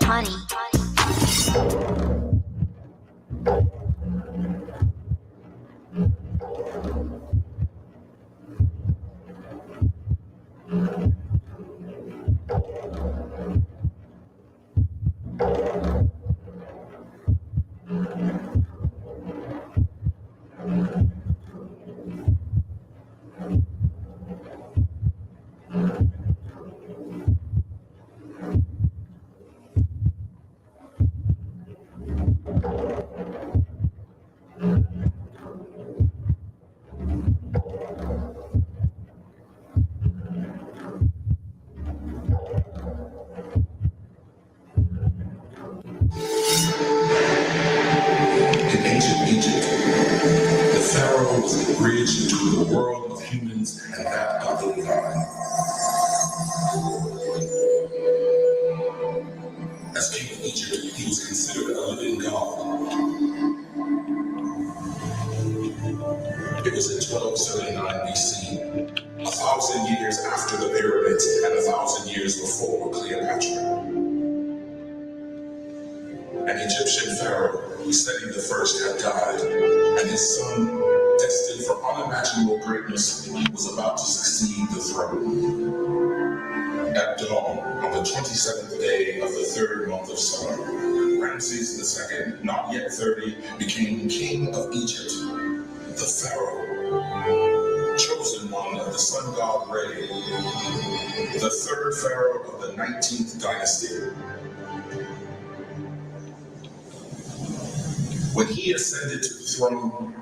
Honey. In ancient Egypt, the pharaoh was the bridge between the world of humans and that of the divine. As king of Egypt, he was considered a living god. It was in 1279 BC, 1,000 years after the pyramids and 1,000 years before Cleopatra. An Egyptian pharaoh, Seti I, had died, and his son, destined for unimaginable greatness, was about to succeed the throne. At dawn, on the 27th day of the third month of summer, Ramses II, not yet 30, became king of Egypt, the pharaoh, chosen one of the sun god Re, the third pharaoh of the 19th dynasty. When he ascended to the throne,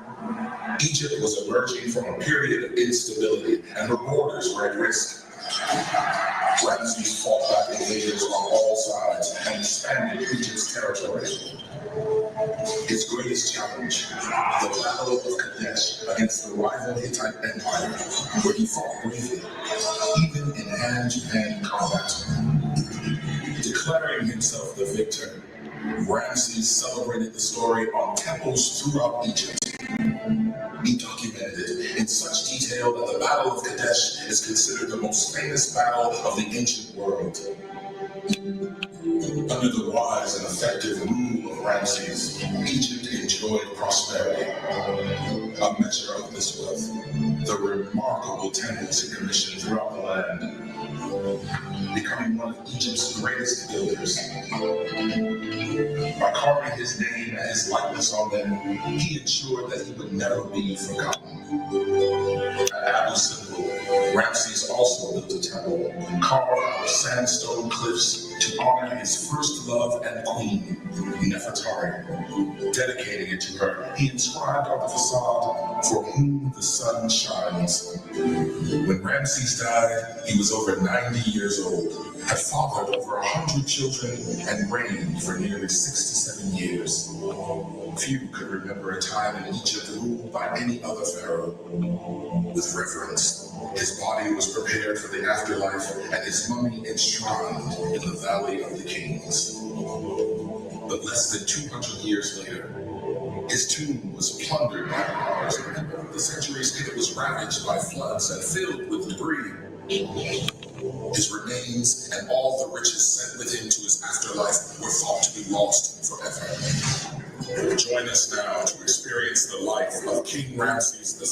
Egypt was emerging from a period of instability, and her borders were at risk. Ramses fought back invaders on all sides and expanded Egypt's territory. His greatest challenge, the Battle of Kadesh against the rival Hittite Empire, where he fought bravely, even in hand-to-hand combat. Declaring himself the victor, Ramses celebrated the story on temples throughout Egypt. He documented it in such detail that the Battle of Kadesh is considered the most famous battle of the ancient world. Under the wise and effective rule of Ramses, Egypt enjoyed prosperity. A measure of this wealth, the remarkable temples he commissioned throughout the land, becoming one of Egypt's greatest builders. By carving his name and his likeness on them, he ensured that he would never be forgotten. At Abu Simbel, Ramses also built a temple carved out of sandstone cliffs to honor his first love and queen, Nefertari. Dedicating it to her, he inscribed on the facade, "For whom the sun shines." When Ramses died, he was over 90 years old, had fathered over 100 children, and reigned for nearly 67 years. Few could remember a time in Egypt ruled by any other pharaoh. With reverence, his body was prepared for the afterlife, and his mummy enshrined in the Valley of the Kings. But less than 200 years later, His tomb was plundered by wars, and over the centuries it was ravaged by floods and filled with debris. His remains and all the riches sent with him to his afterlife were thought to be lost forever. Join us now to experience the life of King Ramses II,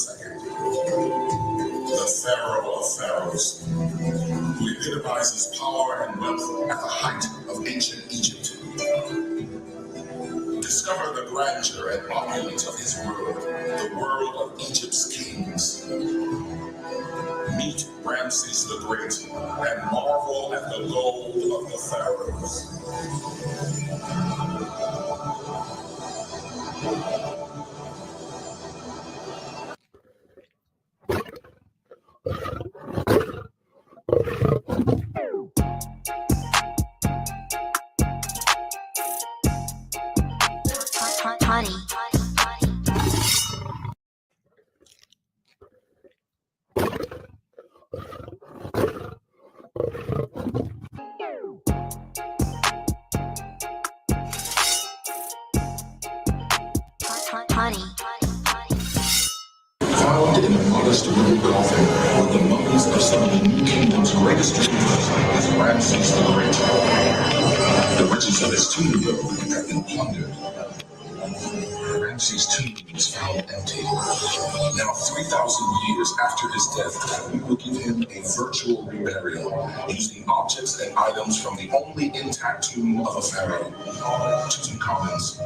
the Pharaoh of Pharaohs, who epitomizes power and wealth at the height of ancient Egypt. Discover the grandeur and opulence of his world, the world of Egypt's kings. Meet Ramses the Great and marvel at the gold of the pharaohs. Honey. Honey. Found in a modest wooden coffin were the mummies of some of the new kingdom's greatest rulers, as Ramses the Great. The riches of his tomb, though, have been plundered. Ramses' tomb was found empty. Now, 3,000 years after his death, we will give him a virtual reburial, using objects and items from the only intact tomb of a pharaoh, Tutankhamun's.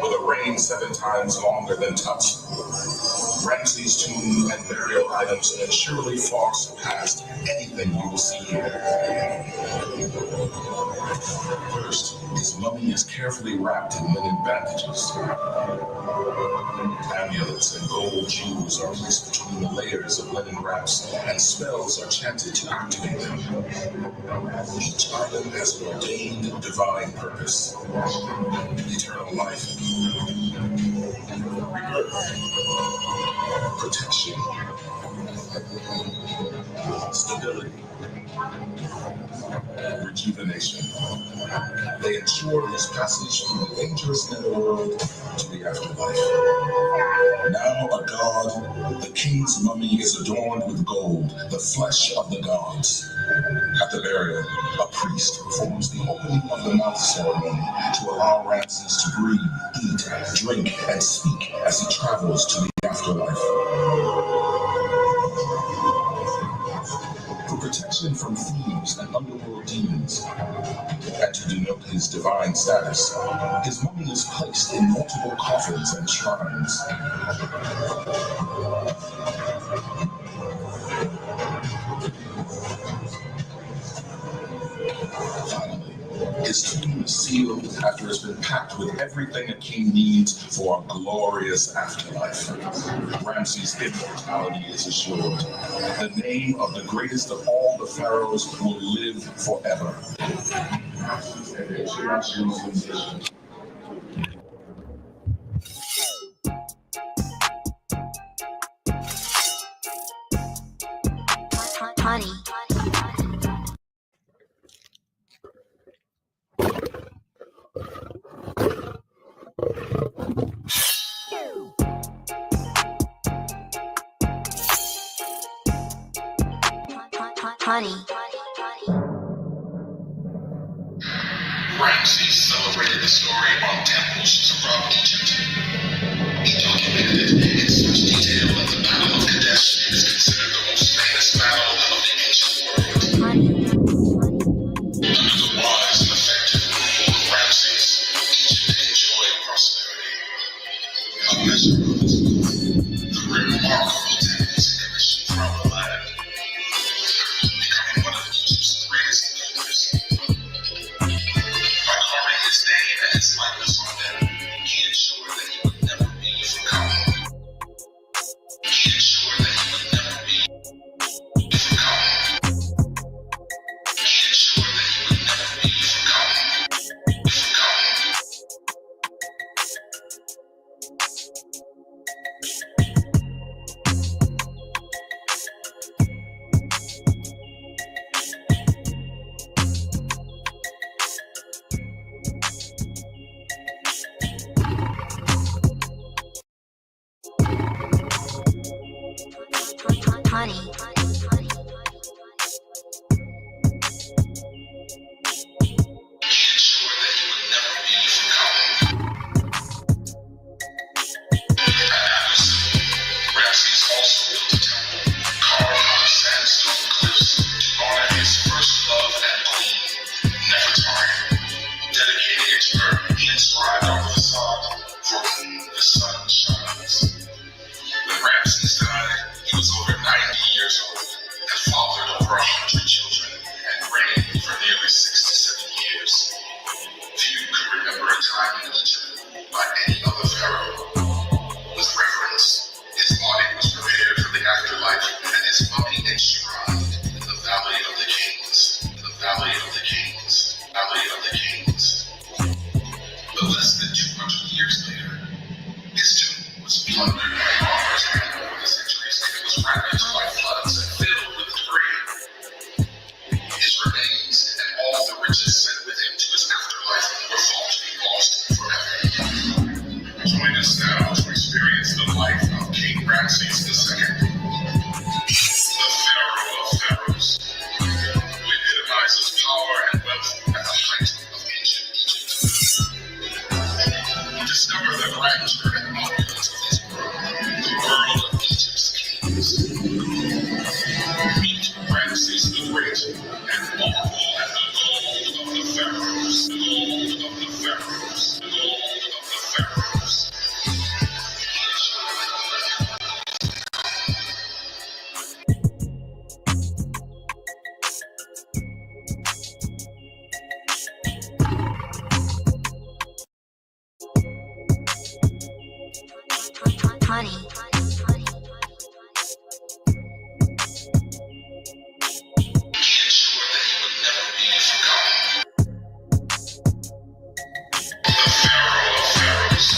With a reign 7 times longer than Tut's, Ramses' tomb and burial items surely far surpassed anything you will see here. First, his mummy is carefully wrapped in linen bandages. Amulets and gold jewels are placed between the layers of linen wraps, and spells are chanted to activate them. Each item has an ordained divine purpose: eternal life, protection, stability, rejuvenation. They ensure his passage from the dangerous netherworld to the afterlife. Now a god, the king's mummy is adorned with gold, the flesh of the gods. At the burial, a priest performs the opening of the mouth ceremony to allow Ramses to breathe, eat, drink, and speak as he travels to the afterlife. For protection from thieves and underworld demons, and to denote his divine status, his mummy is placed in multiple coffins and shrines. Finally, his tomb is sealed after it's been packed with everything a king needs for a glorious afterlife. Ramses' immortality is assured. The name of the greatest of all the pharaohs will live forever. Honey. Honey. Ramses celebrated the story on temples throughout Egypt. He documented it in such detail that the Battle of Kadesh is considered the most famous battle of the ancient world. Under the wise and effective rule of Ramses, Egypt enjoyed prosperity. A measure of this the remarkable temples he commissioned throughout the land, becoming one of Egypt's greatest builders. By carving his name and his likeness on them, he ensured that he would never be forgotten. He ensured that he would never be forgotten. Ramses also built a temple carved out of sandstone cliffs to honor his first love and queen, Nefertari. Dedicating it to her, he inscribed on the facade, "For whom the sun shines." When Ramses died, he was over 90 years old, had fathered over 100 children, and reigned for nearly 67 years. Few could remember a time in Egypt by any other pharaoh. With reverence, his body was prepared for the afterlife, and his mummy enshrined in the Valley of the Kings, the Valley of the Kings, Valley of the Kings. But less than 200 years later, his tomb was plundered by robbers, and over the centuries it was ravaged by floods and filled with debris. His remains and all the riches sent with him to his afterlife were thought to be lost forever. Join us now to experience the life of King Ramses II, the Pharaoh of Pharaohs, who epitomizes power and wealth at the height of ancient Egypt. Discover the grandeur and opulence of his world, the world of Egypt's kings. Meet Ramses the Great and marvel at the gold of the pharaohs, the gold of the pharaohs, the gold of the pharaohs. Honey. He ensured that he would never be forgotten. The Pharaoh of Pharaohs.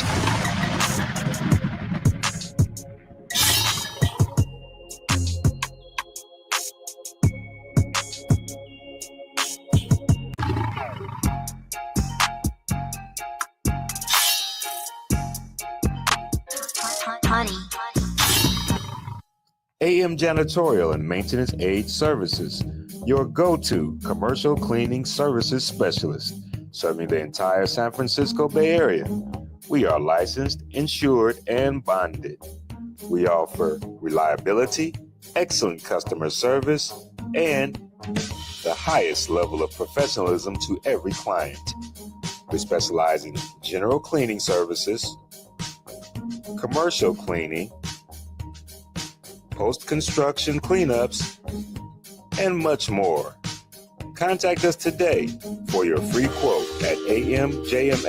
Honey. AM Janitorial and Maintenance Aid Services, your go-to commercial cleaning services specialist, serving the entire San Francisco Bay Area. We are licensed, insured, and bonded. We offer reliability, excellent customer service, and the highest level of professionalism to every client. We specialize in general cleaning services, commercial cleaning, post-construction cleanups, and much more. Contact us today for your free quote at amjms.com.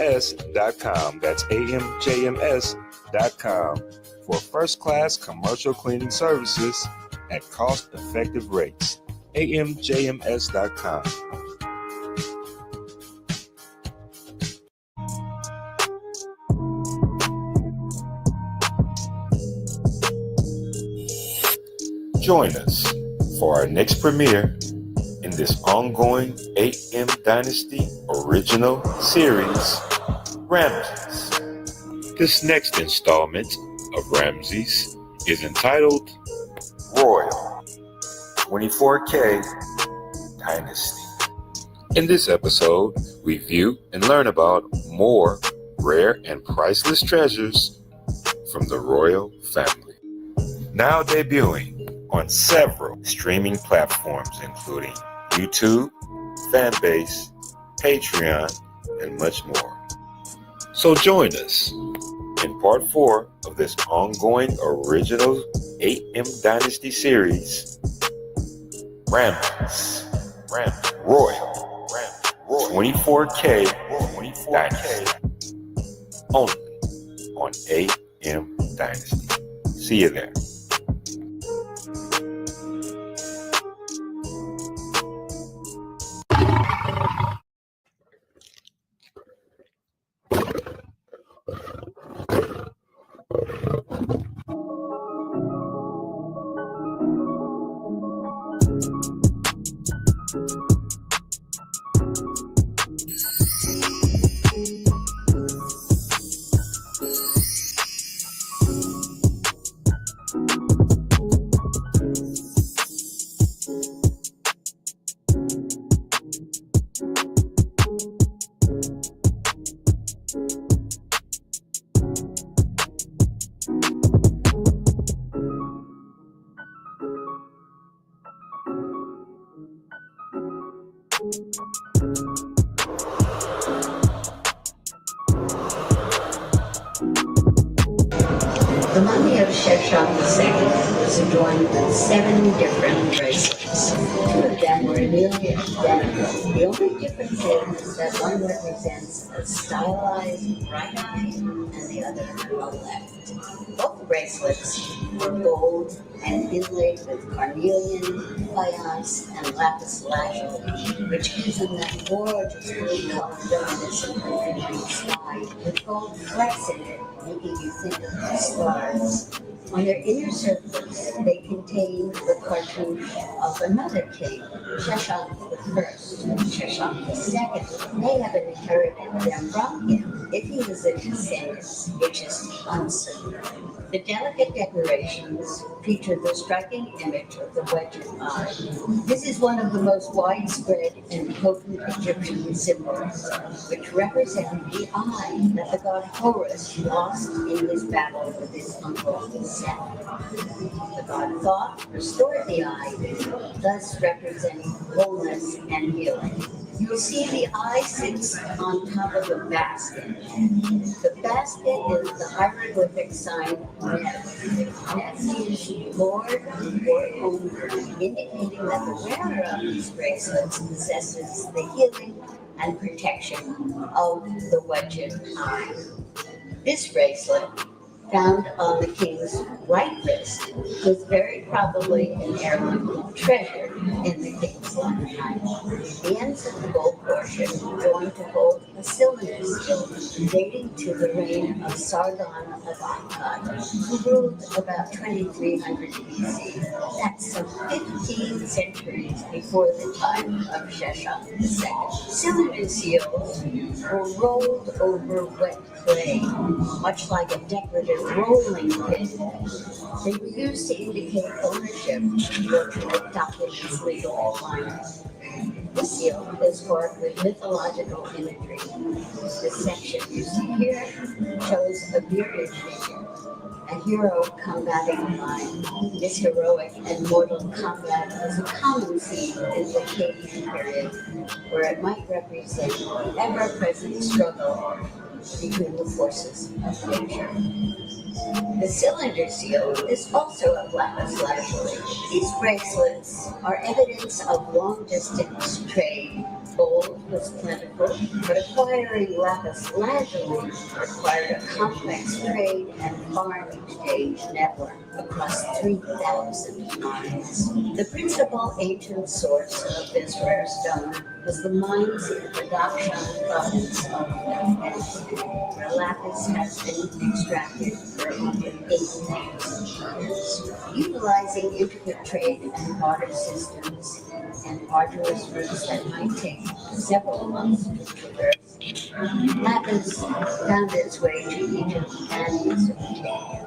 That's amjms.com for first-class commercial cleaning services at cost-effective rates. amjms.com. Join us for our next premiere in this ongoing AM Dynasty original series, Ramses. This next installment of Ramses is entitled Royal 24K Dynasty. In this episode, we view and learn about more rare and priceless treasures from the royal family. Now debuting on several streaming platforms, including YouTube, Fanbase, Patreon, and much more. So join us in part 4 of this ongoing original AM Dynasty series, Ramses, Royal 24K Dynasty, only on AM Dynasty. See you there. adorned with 7 different bracelets. 2 of them were nearly identical. The only difference is that one represents a stylized right eye and the other a left. Both bracelets were gold and inlaid with carnelian, faience, and lapis lazuli, which gives them that gorgeous blue color reminiscent of the night sky, with gold flecks in it, making you think of the stars. On their inner surface, they contain the cartouche of another king, Sheshonq I. Sheshonq II may have inherited them from him if he was a descendant, which is uncertain. The delicate decorations feature the striking image of the wedged eye. This is one of the most widespread and potent Egyptian symbols, which represent the eye that the god Horus lost in his battle with his uncle Set. The god Thoth restored the eye, thus representing wholeness and healing. You'll see the eye sits on top of a basket. The basket is the hieroglyphic sign Nef. Nef means Lord or owner, indicating that the wearer of these bracelets possesses the healing and protection of the wedged eye. This bracelet, found on the king's right wrist, was very probably an heirloom treasure in the king's lifetime. The ends of the gold portion going to hold a cylinder seal dating to the reign of Sargon of Akkad, who ruled about 2300 BC. That's some 15 centuries before the time of Sheshonq II. Cylinder seals were rolled over wet clay, much like a decorative rolling pin. They were used to indicate ownership or to make documents legal and final. This seal is carved with mythological imagery. The section you see here shows a bearded figure, a hero combating a lion. This heroic and mortal combat was a common scene in the Akkadian period, where it might represent the ever-present struggle between the forces of nature. The cylinder seal is also of lapis lazuli. These bracelets are evidence of long-distance trade. Gold was plentiful, but acquiring lapis lazuli required a complex trade and foreign exchange network across 3,000 miles. The principal ancient source of this rare stone was the mines in the Dakshan province of Afghanistan, where lapis has been extracted for over 8,000 years. Utilizing intricate trade and barter systems and arduous routes that might take several months to traverse, lapis found its way to Egypt and Mesopotamia.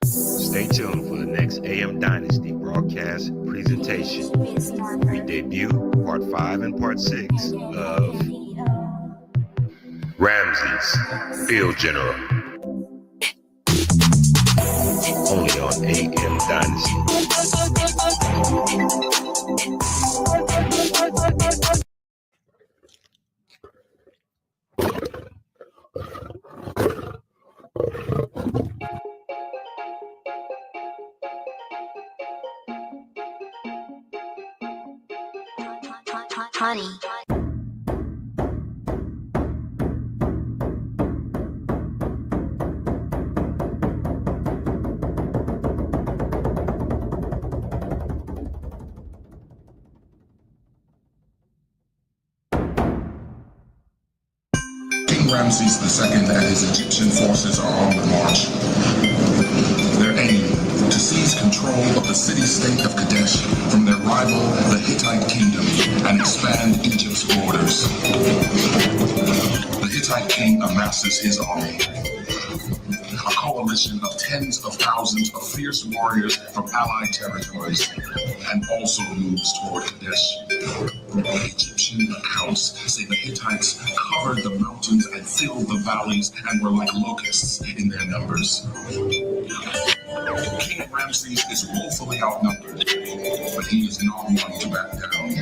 Stay tuned for the next AM Dynasty broadcast presentation. We debut part 5 and part 6 of Ramses, Field General. Only on AM Dynasty. Honey. King Ramses II and his Egyptian forces are on the march. Their aim, to seize control of the city-state of Kadesh from their rival, the Hittite kingdom, and expand Egypt's borders. The Hittite king amasses his army, a coalition of tens of thousands of fierce warriors from allied territories, and also moves toward Kadesh. Egyptian accounts say the Hittites covered the mountains and filled the valleys and were like locusts in their numbers. King Ramses is woefully outnumbered, but he is not one to back down.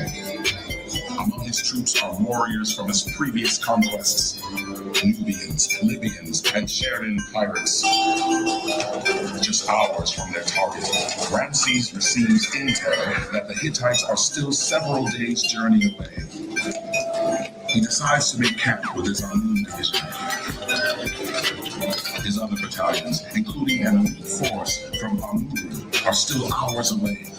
Among his troops are warriors from his previous conquests, Nubians, Libyans, and Sheridan pirates. Just hours from their target, Ramses receives intel that the Hittites are still several days' journey away. He decides to make camp with his Amun division. His other battalions, including an elite force from Amun, are still hours away.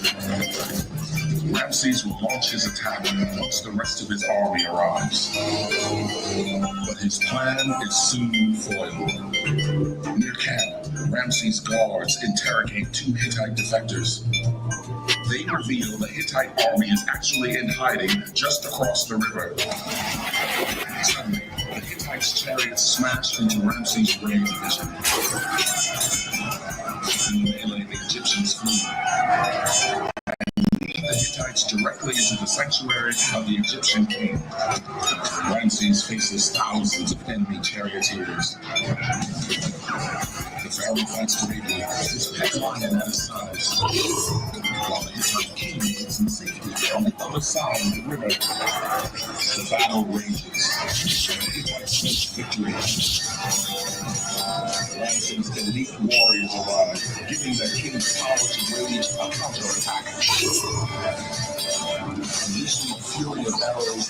Ramses will launch his attack once the rest of his army arrives. But his plan is soon foiled. Near camp, Ramses' guards interrogate two Hittite defectors. reveal the Hittite army is actually in hiding just across the river. Suddenly, the Hittites' chariots smashed into Ramses' rain division. In the melee, the Egyptians flee. The Hittites directly into the sanctuary of the Egyptian king. Ramses faces thousands of enemy charioteers. The pharaoh fights bravely, his pet lion at his side, while the Hittite king is in safety on the other side of the river. The battle rages. The Hittites snatch victory. Ramses' elite warriors arrive, giving the king's power to wage a counterattack. Unleashing a fury of arrows,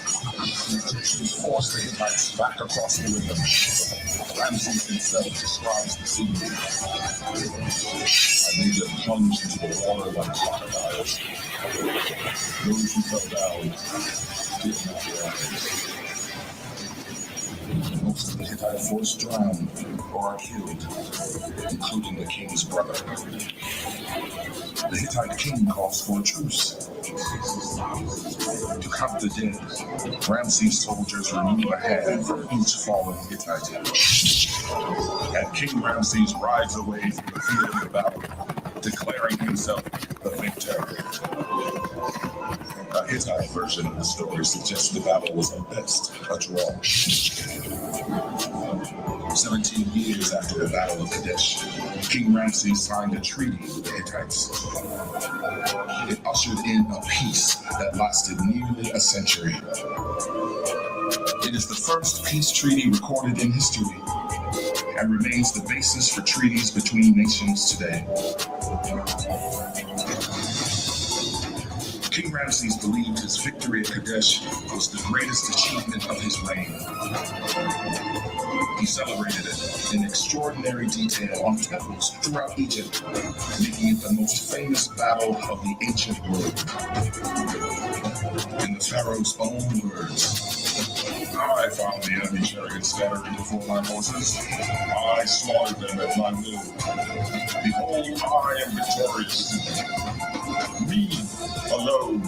the Egyptians force the Hittites back across the river. Ramses himself describes the scene. I made them plunge into the water like crocodiles. Those who fell down did not rise. Most of the Hittite force drowned or are killed, including the king's brother. The Hittite king calls for a truce. To count the dead, Ramses' soldiers remove a hand from each fallen Hittite. And King Ramses rides away from the field of battle, declaring himself the victor. A Hittite version of the story suggests the battle was at best a draw. 17 years after the Battle of Kadesh, King Ramses signed a treaty with the Hittites. It ushered in a peace that lasted nearly a century. It is the first peace treaty recorded in history and remains the basis for treaties between nations today. King Ramses believed his victory at Kadesh was the greatest achievement of his reign. He celebrated it in extraordinary detail on temples throughout Egypt, making it the most famous battle of the ancient world. In the pharaoh's own words, I found the enemy chariots scattering before my horses. I slaughtered them at my will. Behold, I am victorious. Me alone.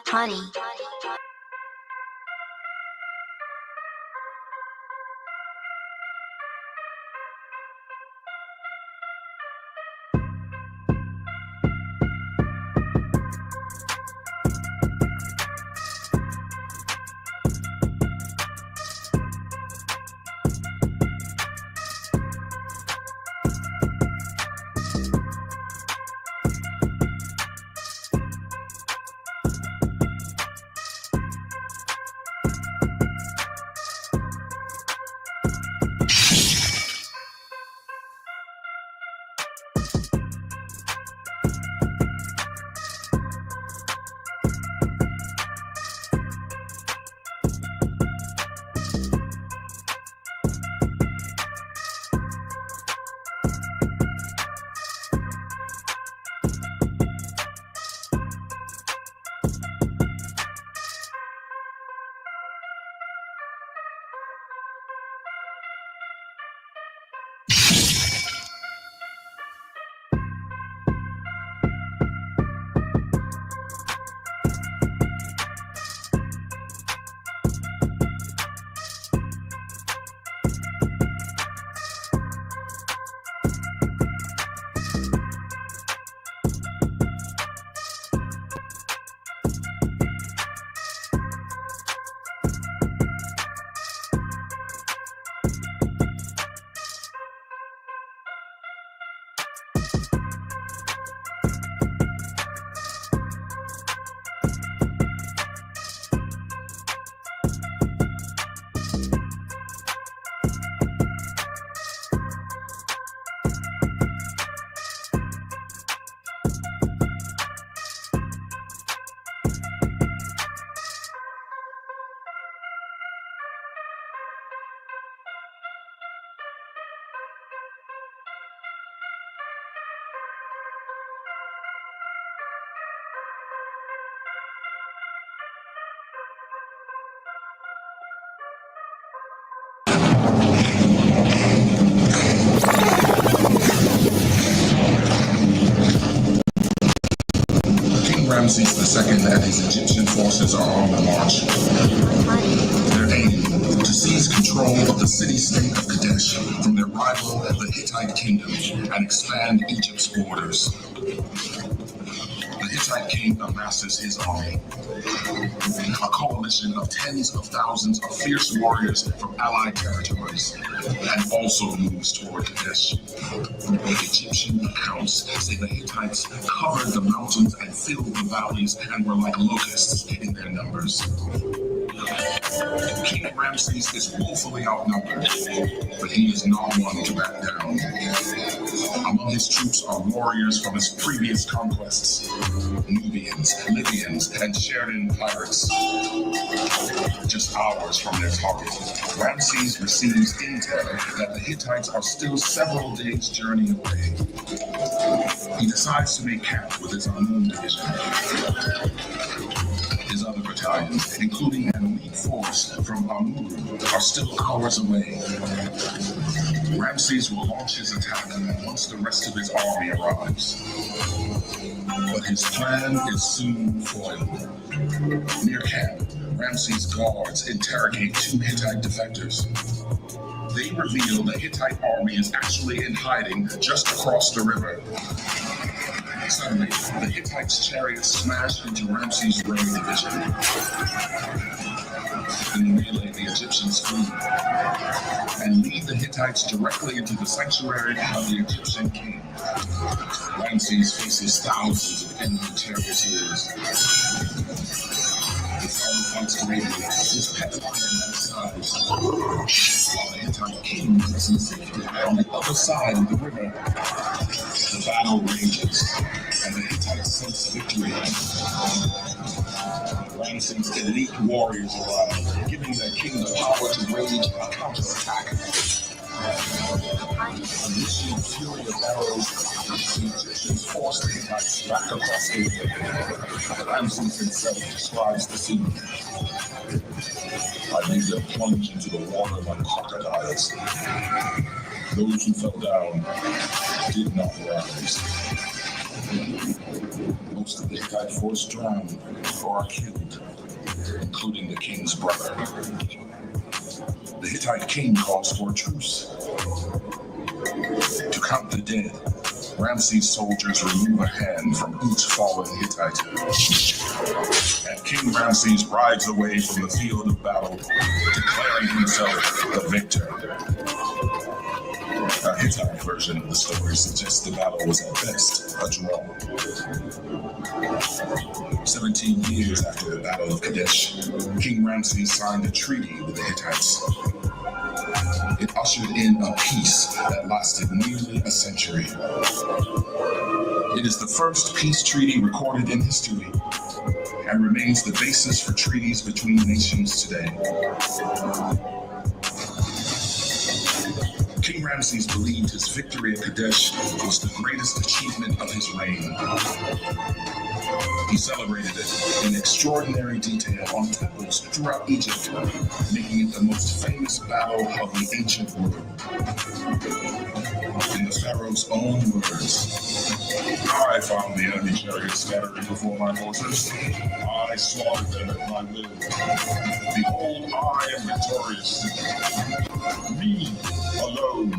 Honey. Ramses II and his Egyptian forces are on the march. Their aim, to seize control of the city-state of Kadesh from their rival, the Hittite kingdom, and expand Egypt's borders. The Hittite king amasses his army, a coalition of tens of thousands of fierce warriors from allied territories, and also moves toward Kadesh. Egyptian accounts say the Hittites covered the mountains and filled the valleys and were like locusts in their numbers. King Ramses is woefully outnumbered, but he is not one to back down. Among his troops are warriors from his previous conquests, Nubians, Libyans, and Sheridan pirates. Just hours from their target, Ramses receives intel that the Hittites are still several days' journey away. He decides to make camp with his Amun division. His other battalions, including an elite force from Amun, are still hours away. Ramses will launch his attack once the rest of his army arrives. But his plan is soon foiled. Near camp, Ramses' guards interrogate two Hittite defectors. They reveal the Hittite army is actually in hiding just across the river. Suddenly, the Hittites' chariots smash into Ramses' rain division. In the melee, the Egyptians flee and lead the Hittites directly into the sanctuary of the Egyptian king. Ramses faces thousands of enemy charioteers. His army fights bravely, his petrified on both sides. While the Hittite king is in safety on the other side of the river, the battle rages, and the Hittites sense victory. Ramses' elite warriors arrive, giving their king the power to wage a counterattack. Unleashing a fury of arrows, the Egyptians force the Hittites back across the river. Ramses himself describes the scene. I made them plunge into the water like crocodiles. Those who fell down did not rise. Most of the Hittite force drowned or are killed, including the king's brother. The Hittite king calls for a truce. To count the dead, Ramses' soldiers remove a hand from each fallen Hittite. And King Ramses rides away from the field of battle, declaring himself the victor. A Hittite version of the story suggests the battle was at best a draw. 17 years after the Battle of Kadesh, King Ramses signed a treaty with the Hittites. It ushered in a peace that lasted nearly a century. It is the first peace treaty recorded in history and remains the basis for treaties between nations today. King Ramses believed his victory at Kadesh was the greatest achievement of his reign. He celebrated it in extraordinary detail on temples throughout Egypt, making it the most famous battle of the ancient world. In the pharaoh's own words, "I found the enemy chariots scattering before my forces. I slaughtered them at my will. Behold, I am victorious. Me alone."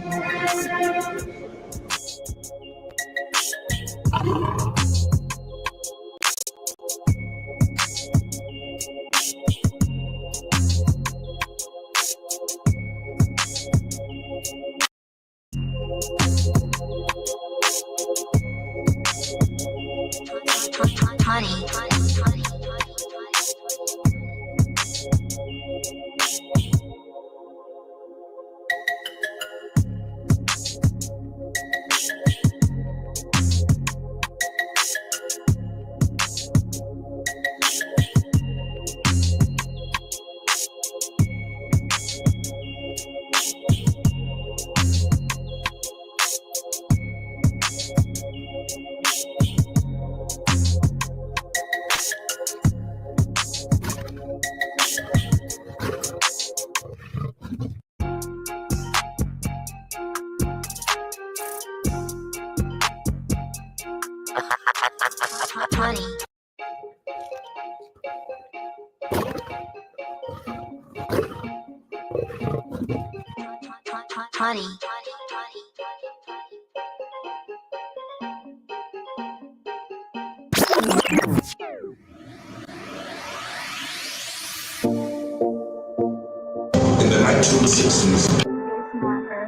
In the 1960s,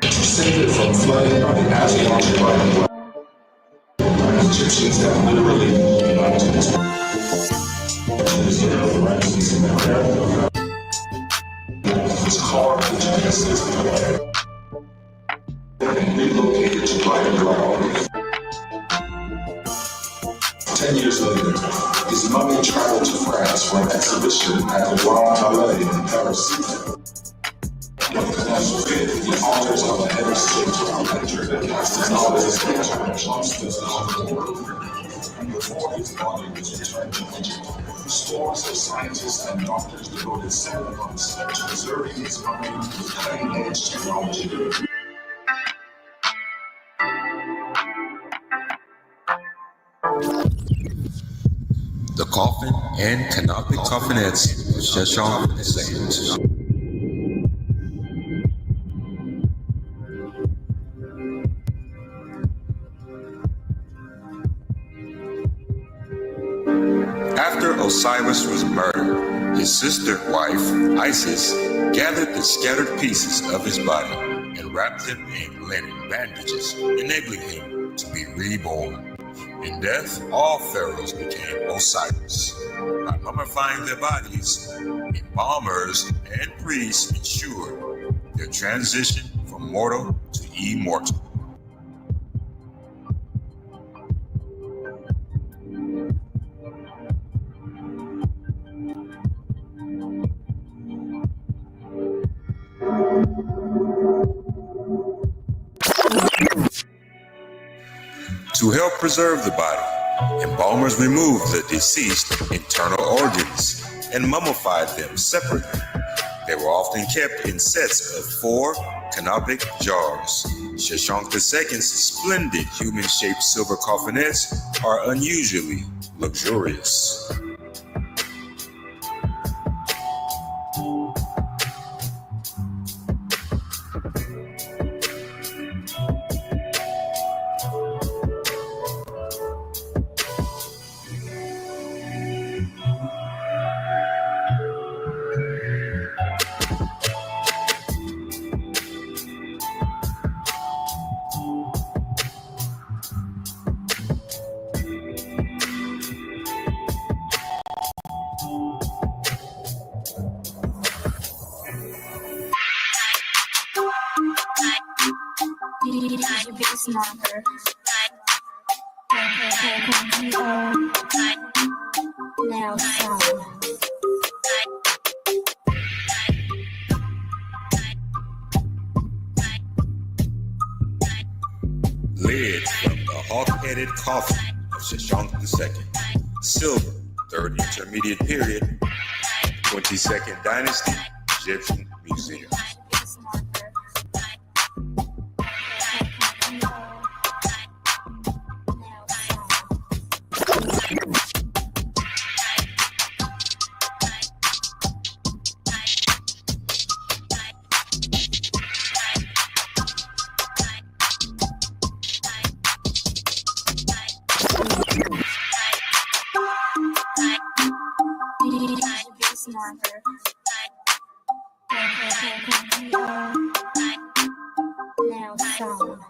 descended from flooding by the Asiatic Egyptians that literally united the of Ramses in America was carved into pieces and relocated to August. 10 years later, his mummy traveled to France for an exhibition at the Grand Palais in Paris. The authors of the head of state were lectured and cast his knowledge as monsters of the world. Before his body was returned to Egypt, scores of scientists and doctors devoted 7 months to preserving his mummy with cutting-edge technology. The coffin and canopic coffinettes of Sheshonq Saint. After Osiris was murdered, his sister wife, Isis, gathered the scattered pieces of his body and wrapped them in linen bandages, enabling him to be reborn. In death, all pharaohs became Osiris. By mummifying their bodies, embalmers and priests ensured their transition from mortal to immortal. To help preserve the body, embalmers removed the deceased internal organs and mummified them separately. They were often kept in sets of 4 canopic jars. Shashank II's splendid human-shaped silver coffinettes are unusually luxurious. Now sound. Lead from the hawk-headed coffin of Shashank II. Silver, third intermediate period, 22nd dynasty, Egyptian Museum. Now sound.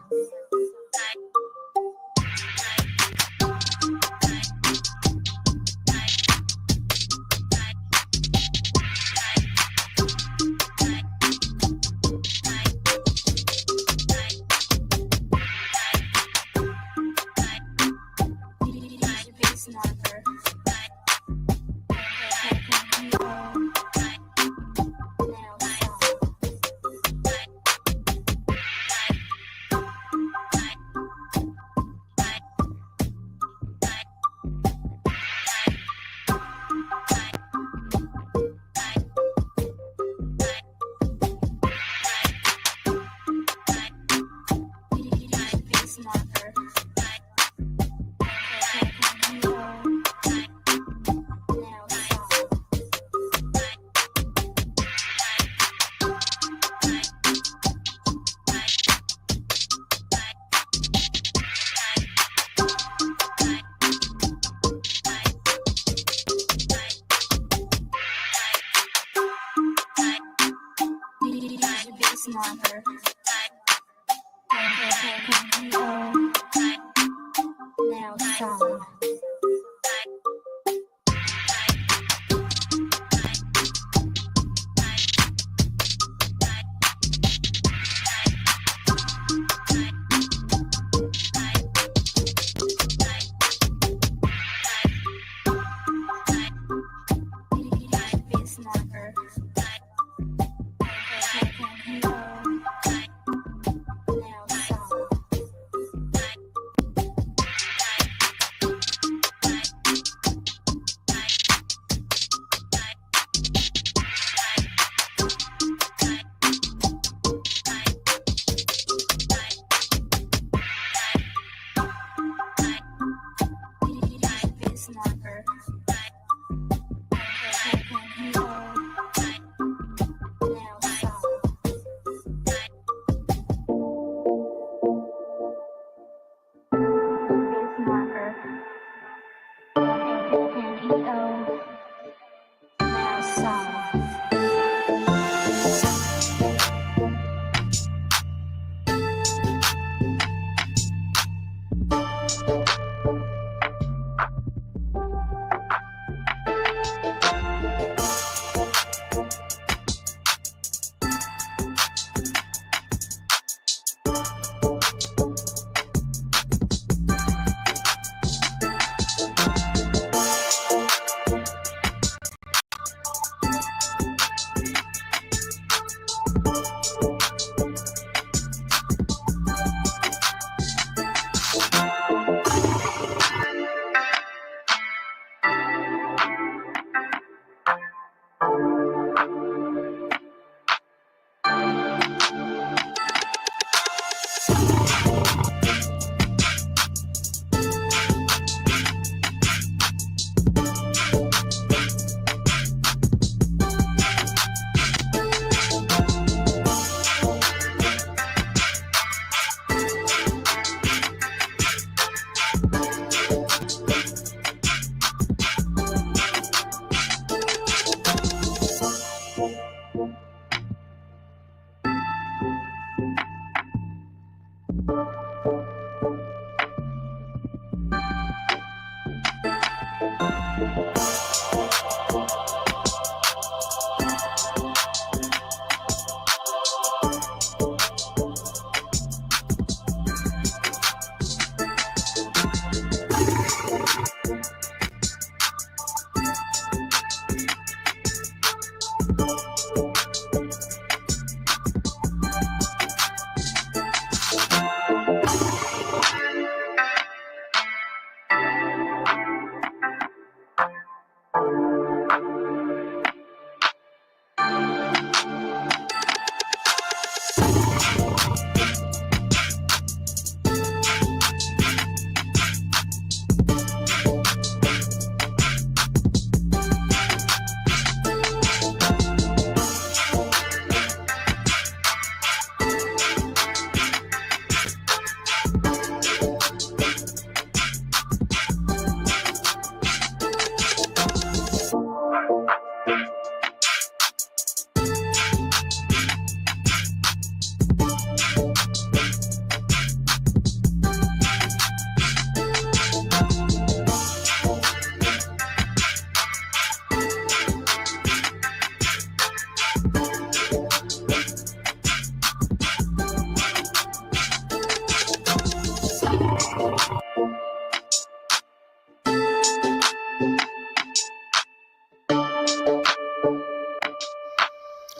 Marker. Now sound.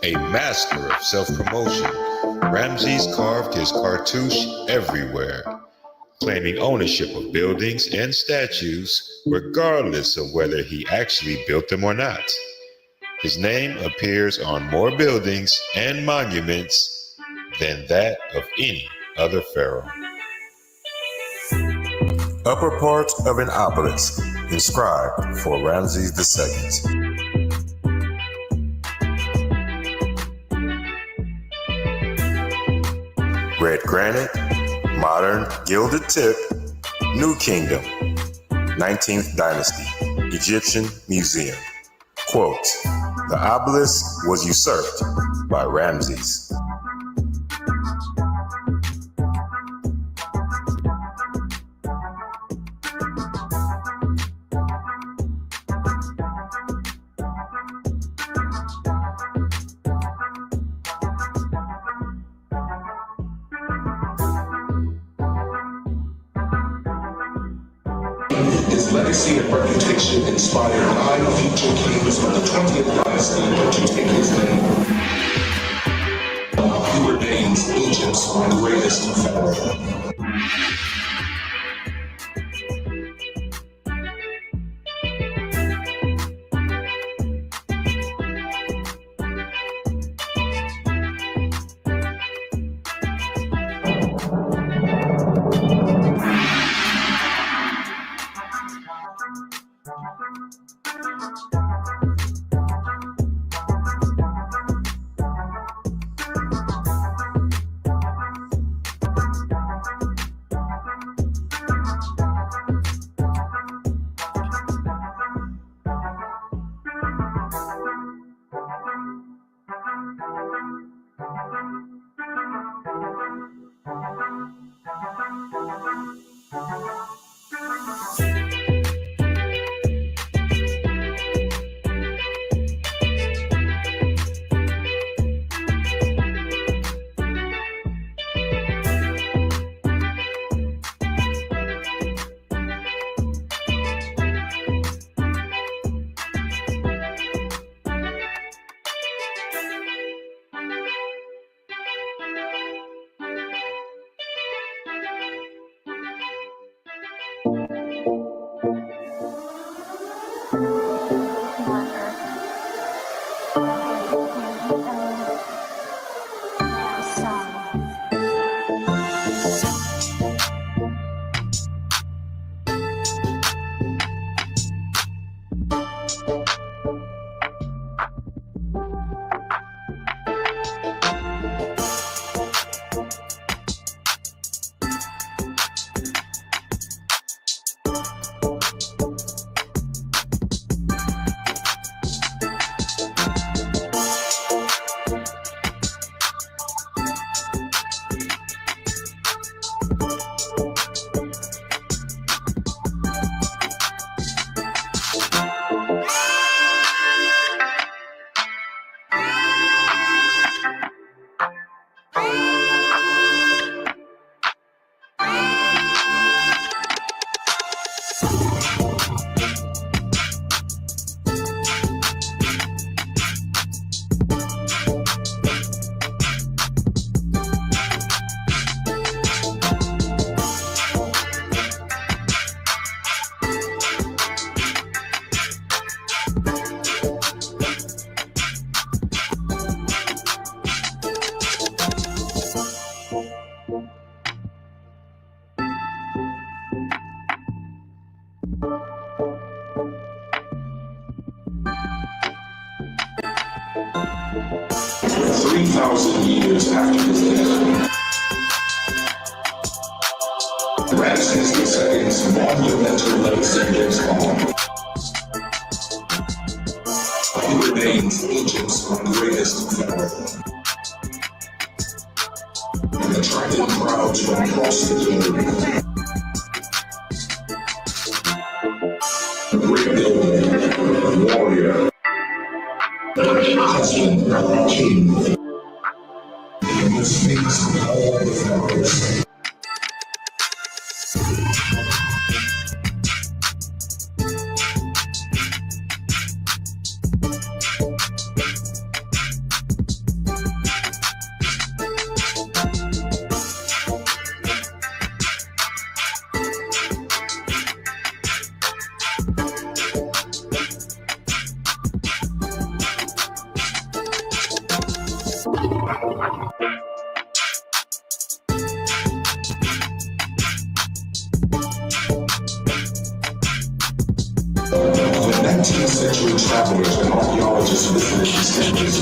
A master of self-promotion, Ramses carved his cartouche everywhere, claiming ownership of buildings and statues regardless of whether he actually built them or not. His name appears on more buildings and monuments than that of any other pharaoh. Upper part of an obelisk inscribed for Ramses II. Red granite, modern gilded tip, New Kingdom, 19th Dynasty, Egyptian Museum. Quote, the obelisk was usurped by Ramses. His legacy and reputation inspired 9 future kings of the 20th dynasty to take his name. He remains Egypt's greatest pharaoh. Years after his death, Ramses II's monumental legacy lives on. He remains Egypt's greatest pharaoh, attracting crowds from across the globe. A great builder, warrior, husband, king. The speaks of all the pharaohs. When 19th century travelers and archaeologists visited these temples,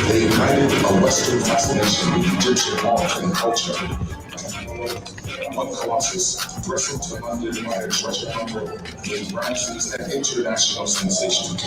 they ignited a Western fascination with Egyptian art and culture. One Colossus, wrestled to London by a treasure hunter, made Ramses an international sensation.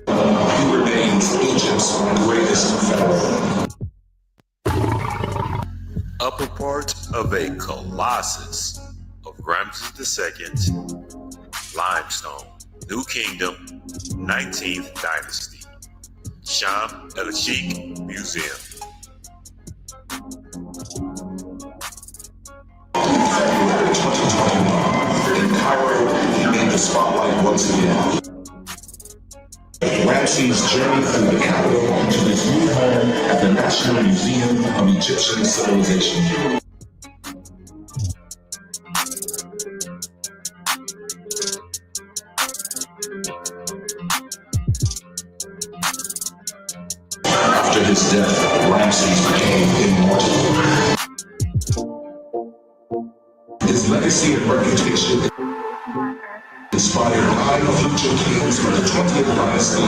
He remains Egypt's greatest pharaoh. Upper part of a colossus of Ramses II, limestone, New Kingdom, 19th Dynasty, Sham el-Sheikh Museum. February 2021, in Cairo, he made the spotlight once again. Ramses' journey through the capital to his new home at the National Museum of Egyptian Civilization. After his death, Ramses became immortal. His legacy and reputation inspired 9 future kings from the 20th dynasty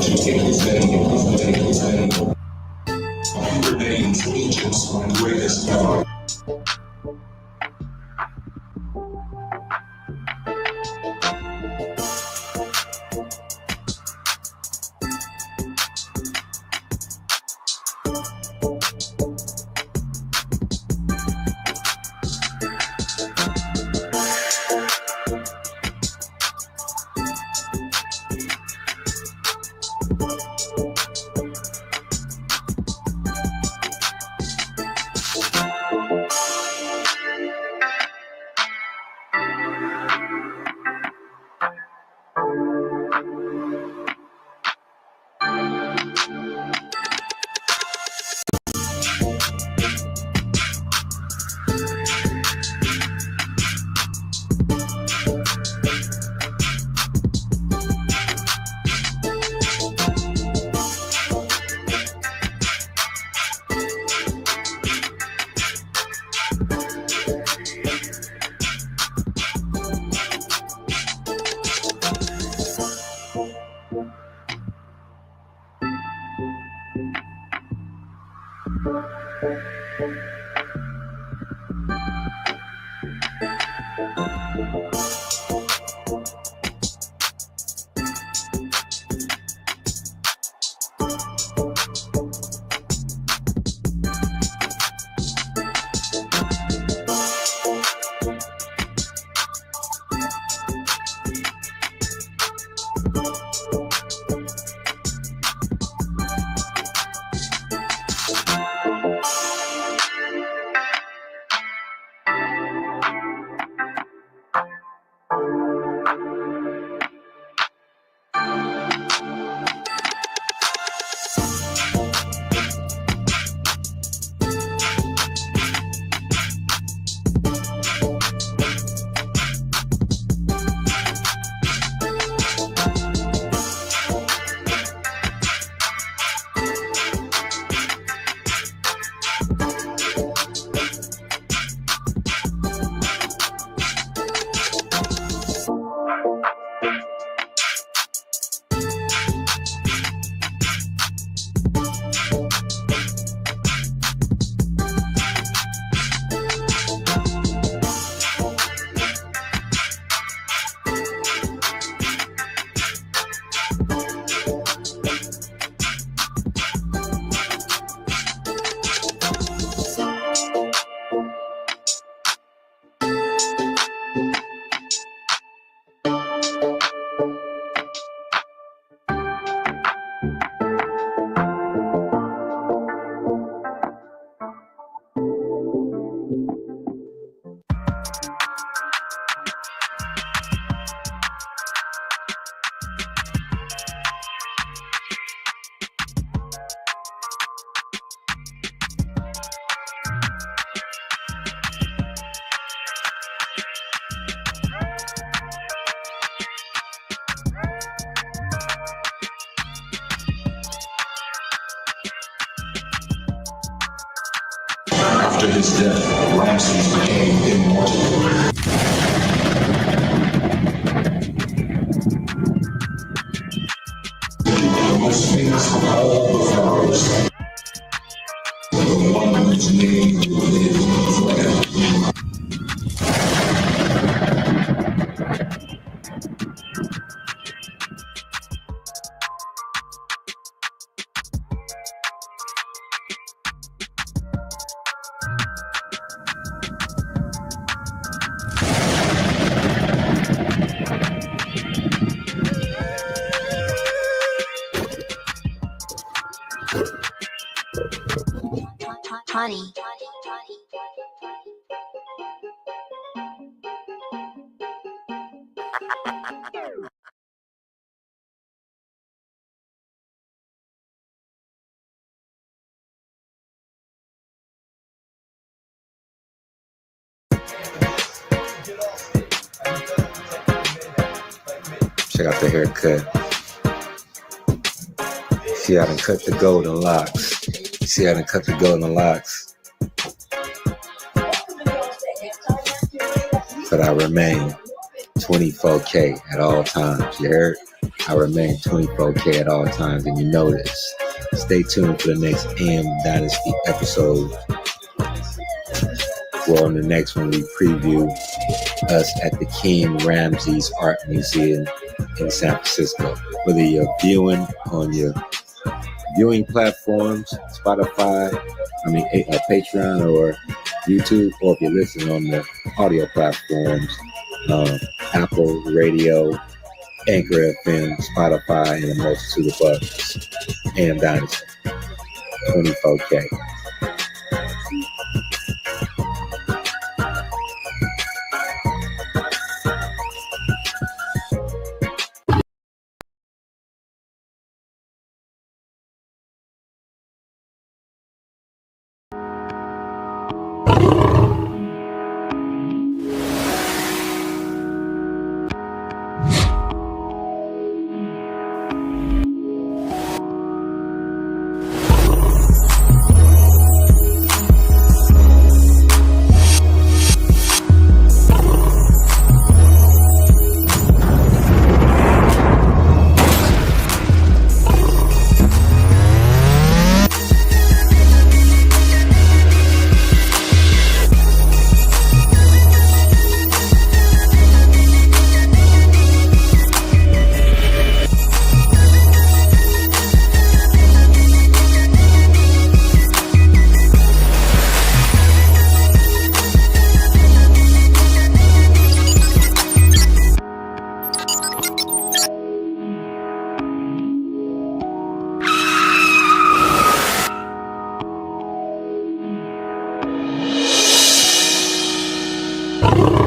to take his name. He remains Egypt's greatest pharaoh. After his death, Ramses became immortal. The most famous of all the pharaohs, the one whose name will live forever. Honey. Check out the haircut. See how I cut the golden locks. See how I cut the golden locks. But I remain 24K at all times. You heard? I remain 24K at all times, and you know this. Stay tuned for the next AM Dynasty episode. Well, on the next one, we preview us at the King Ramses Art Museum in San Francisco. Whether you're viewing on your viewing platforms, Spotify, Patreon or YouTube, or if you're listening on the audio platforms, Apple Radio, Anchor FM, Spotify, and a multitude of others. AM Dynasty, 24K. You